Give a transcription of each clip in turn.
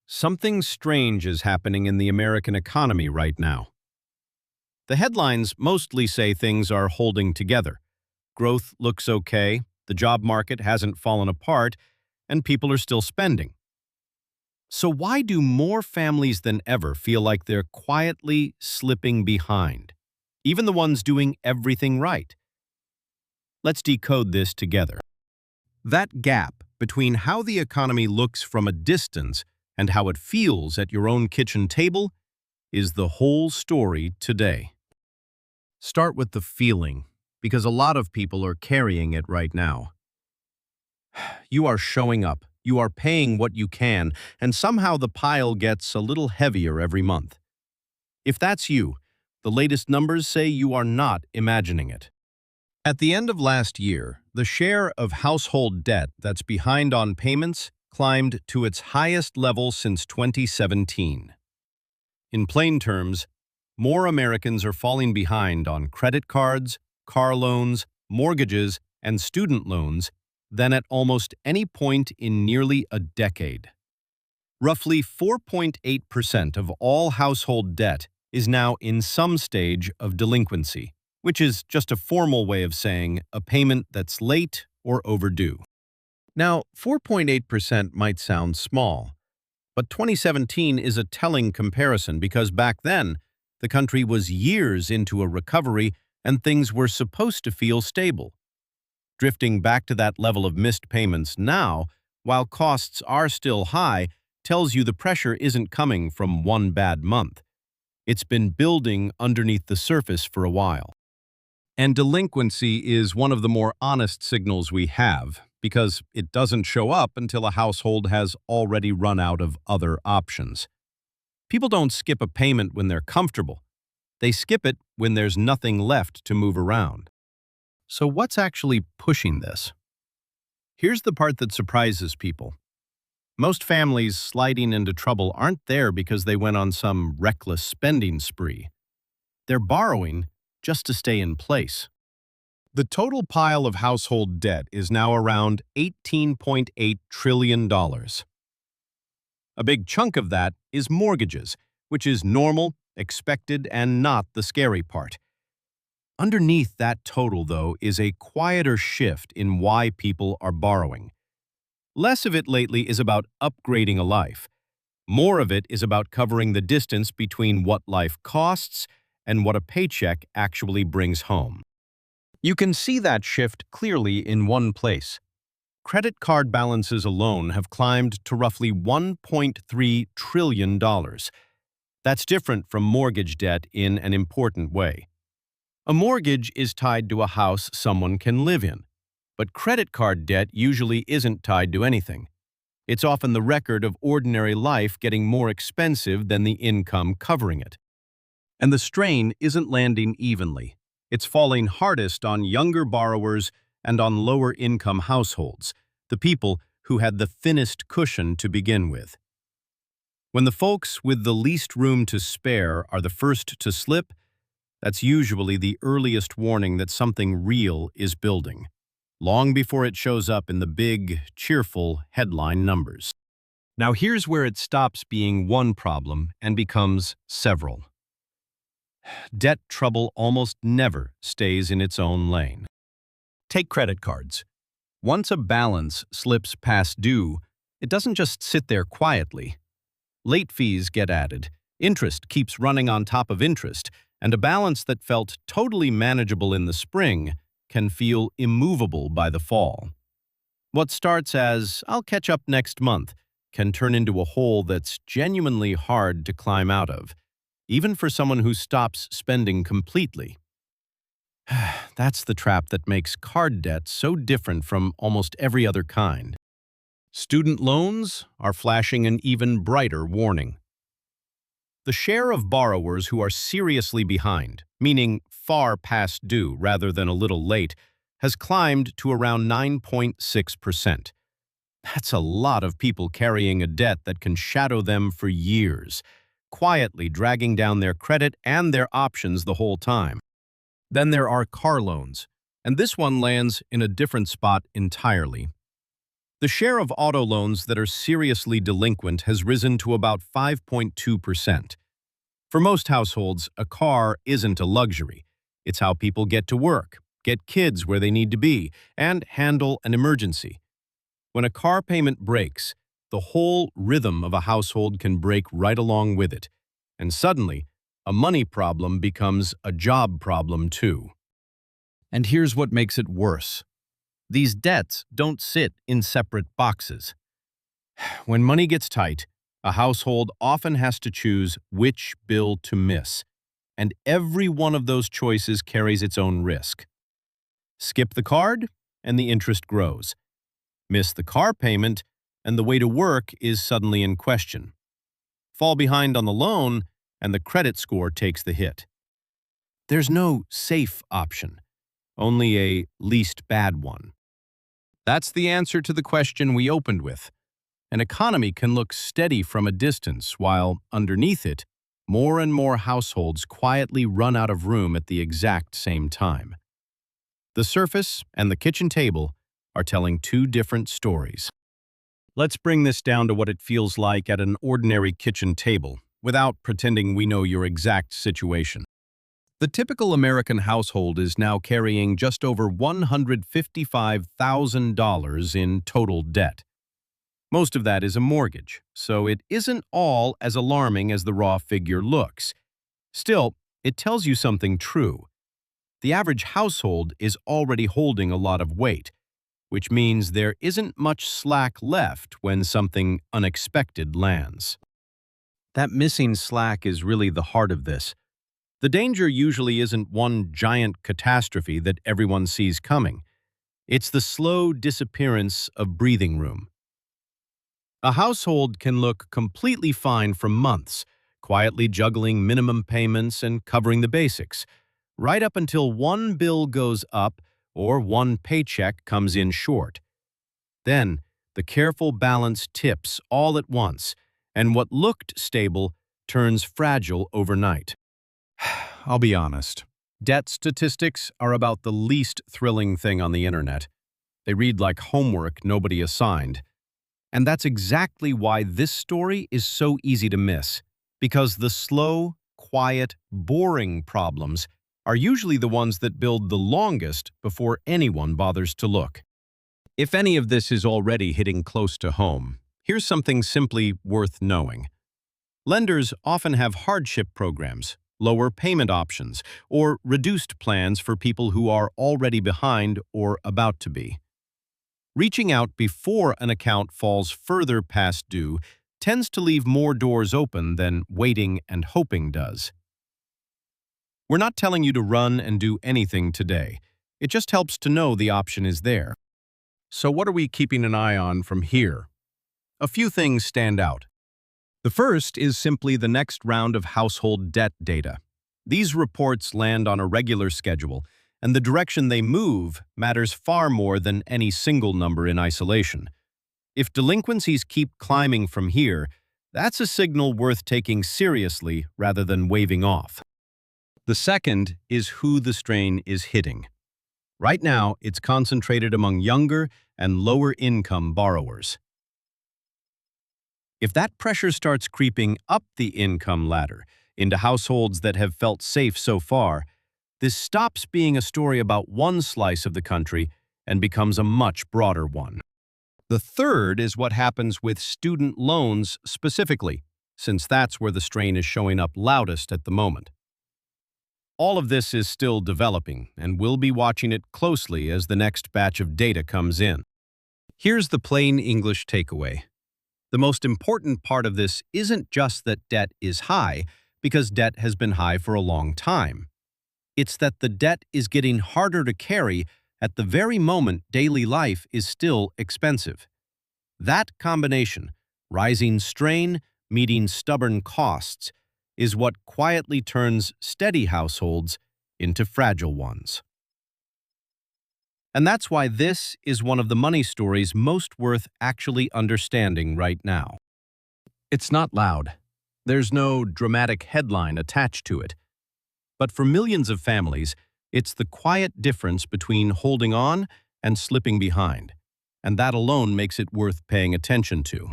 Something strange is happening in the American economy right now. The headlines mostly say things are holding together. Growth looks okay, the job market hasn't fallen apart, and people are still spending. So why do more families than ever feel like they're quietly slipping behind, even the ones doing everything right? Let's decode this together. That gap between how the economy looks from a distance and how it feels at your own kitchen table is the whole story today. Start with the feeling, because a lot of people are carrying it right now. You are showing up, you are paying what you can, and somehow the pile gets a little heavier every month. If that's you, the latest numbers say you are not imagining it. At the end of last year, the share of household debt that's behind on payments climbed to its highest level since 2017. In plain terms, more Americans are falling behind on credit cards, car loans, mortgages, and student loans than at almost any point in nearly a decade. Roughly 4.8% of all household debt is now in some stage of delinquency, which is just a formal way of saying a payment that's late or overdue. Now, 4.8% might sound small, but 2017 is a telling comparison because back then, the country was years into a recovery and things were supposed to feel stable. Drifting back to that level of missed payments now, while costs are still high, tells you the pressure isn't coming from one bad month. It's been building underneath the surface for a while. And delinquency is one of the more honest signals we have, because it doesn't show up until a household has already run out of other options. People don't skip a payment when they're comfortable. They skip it when there's nothing left to move around. So what's actually pushing this? Here's the part that surprises people. Most families sliding into trouble aren't there because they went on some reckless spending spree. They're borrowing just to stay in place. The total pile of household debt is now around $18.8 trillion. A big chunk of that is mortgages, which is normal, expected, and not the scary part. Underneath that total, though, is a quieter shift in why people are borrowing. Less of it lately is about upgrading a life. More of it is about covering the distance between what life costs and what a paycheck actually brings home. You can see that shift clearly in one place. Credit card balances alone have climbed to roughly $1.3 trillion. That's different from mortgage debt in an important way. A mortgage is tied to a house someone can live in, but credit card debt usually isn't tied to anything. It's often the record of ordinary life getting more expensive than the income covering it. And the strain isn't landing evenly. It's falling hardest on younger borrowers and on lower-income households, the people who had the thinnest cushion to begin with. When the folks with the least room to spare are the first to slip, that's usually the earliest warning that something real is building, long before it shows up in the big, cheerful headline numbers. Now here's where it stops being one problem and becomes several. Debt trouble almost never stays in its own lane. Take credit cards. Once a balance slips past due, it doesn't just sit there quietly. Late fees get added, interest keeps running on top of interest, and a balance that felt totally manageable in the spring can feel immovable by the fall. What starts as, "I'll catch up next month," can turn into a hole that's genuinely hard to climb out of, even for someone who stops spending completely. That's the trap that makes card debt so different from almost every other kind. Student loans are flashing an even brighter warning. The share of borrowers who are seriously behind, meaning far past due rather than a little late, has climbed to around 9.6%. That's a lot of people carrying a debt that can shadow them for years, quietly dragging down their credit and their options the whole time. Then there are car loans, and this one lands in a different spot entirely. The share of auto loans that are seriously delinquent has risen to about 5.2%. For most households, a car isn't a luxury. It's how people get to work, get kids where they need to be, and handle an emergency. When a car payment breaks, the whole rhythm of a household can break right along with it. And suddenly, a money problem becomes a job problem too. And here's what makes it worse. These debts don't sit in separate boxes. When money gets tight, a household often has to choose which bill to miss, and every one of those choices carries its own risk. Skip the card, and the interest grows. Miss the car payment, and the way to work is suddenly in question. Fall behind on the loan, and the credit score takes the hit. There's no safe option, only a least bad one. That's the answer to the question we opened with. An economy can look steady from a distance, while underneath it, more and more households quietly run out of room at the exact same time. The surface and the kitchen table are telling two different stories. Let's bring this down to what it feels like at an ordinary kitchen table, without pretending we know your exact situation. The typical American household is now carrying just over $155,000 in total debt. Most of that is a mortgage, so it isn't all as alarming as the raw figure looks. Still, it tells you something true. The average household is already holding a lot of weight, which means there isn't much slack left when something unexpected lands. That missing slack is really the heart of this. The danger usually isn't one giant catastrophe that everyone sees coming. It's the slow disappearance of breathing room. A household can look completely fine for months, quietly juggling minimum payments and covering the basics, right up until one bill goes up or one paycheck comes in short. Then, the careful balance tips all at once, and what looked stable turns fragile overnight. I'll be honest. Debt statistics are about the least thrilling thing on the internet. They read like homework nobody assigned. And that's exactly why this story is so easy to miss. Because the slow, quiet, boring problems are usually the ones that build the longest before anyone bothers to look. If any of this is already hitting close to home, here's something simply worth knowing. Lenders often have hardship programs, lower payment options, or reduced plans for people who are already behind or about to be. Reaching out before an account falls further past due tends to leave more doors open than waiting and hoping does. We're not telling you to run and do anything today. It just helps to know the option is there. So what are we keeping an eye on from here? A few things stand out. The first is simply the next round of household debt data. These reports land on a regular schedule, and the direction they move matters far more than any single number in isolation. If delinquencies keep climbing from here, that's a signal worth taking seriously rather than waving off. The second is who the strain is hitting. Right now, it's concentrated among younger and lower-income borrowers. If that pressure starts creeping up the income ladder into households that have felt safe so far, this stops being a story about one slice of the country and becomes a much broader one. The third is what happens with student loans specifically, since that's where the strain is showing up loudest at the moment. All of this is still developing, and we'll be watching it closely as the next batch of data comes in. Here's the plain English takeaway. The most important part of this isn't just that debt is high, because debt has been high for a long time. It's that the debt is getting harder to carry at the very moment daily life is still expensive. That combination, rising strain meeting stubborn costs, is what quietly turns steady households into fragile ones. And that's why this is one of the money stories most worth actually understanding right now. It's not loud. There's no dramatic headline attached to it. But for millions of families, it's the quiet difference between holding on and slipping behind. and that alone makes it worth paying attention to.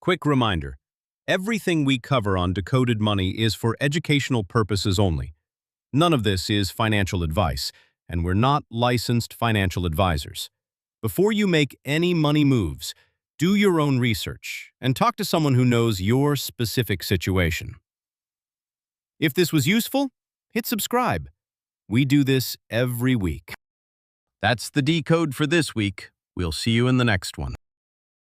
Quick reminder, everything we cover on Decoded Money is for educational purposes only. None of this is financial advice, and we're not licensed financial advisors. Before you make any money moves, do your own research and talk to someone who knows your specific situation. If this was useful, hit subscribe. We do this every week. That's the decode for this week. We'll see you in the next one.